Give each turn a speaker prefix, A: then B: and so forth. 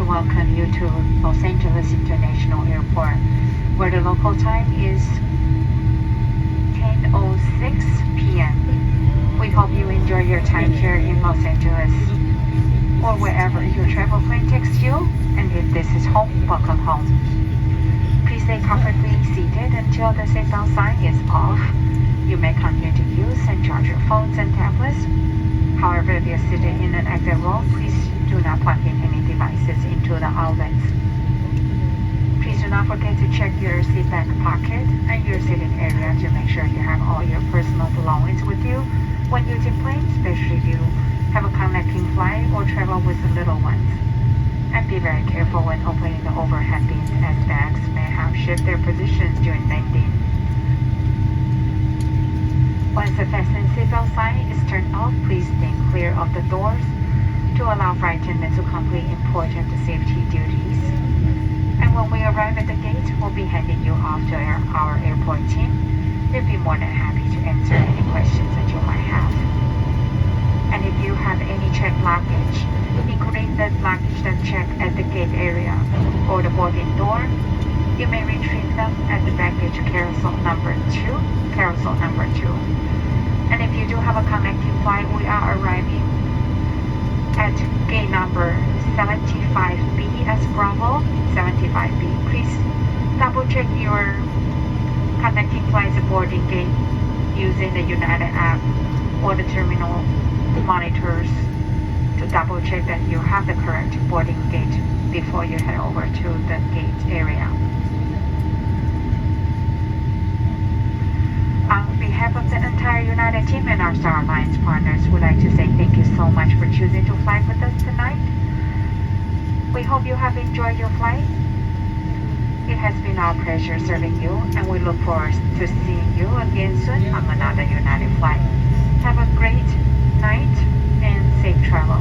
A: welcome you to Los Angeles International Airport, where the local time is 10:06 p.m. We hope you enjoy your time here in Los Angeles or wherever your travel plane takes you, and if this is home, welcome home. Please stay comfortably seated until the seatbelt sign is off. You may continue to use and charge your phones and tablets. However, if you're seated in an exit row, please do not plug in any devices into the outlets. Please do not forget to check your seat back pocket and your seating area to make sure you have all your personal belongings with you when using planes, especially if you have a connecting flight or travel with the little ones. And be very careful when opening the overhead bins, as bags may have shifted their positions during landing. Once the fasten seatbelt sign is turned off, please stand clear of the doors to allow flight attendants to complete important safety duties. And when we arrive at the gate, we'll be handing you off to our airport team. They'll be more than happy to answer any questions that you might have. And if you have any checked luggage, including the luggage that's checked at the gate area or the boarding door, you may retrieve them at the baggage carousel number 2. And if you do have a connecting flight, we are arriving at gate number 75B as Bravo, 75B. Please double check your connecting flight's boarding gate using the United app or the terminal monitors to double check that you have the correct boarding gate before you head over to the gate area. On behalf of the entire United team and our Star Alliance partners, we'd like to say thank you so much for choosing to fly with us tonight. We hope you have enjoyed your flight. It has been our pleasure serving you, and we look forward to seeing you again soon on another United flight. Have a great night and safe travel.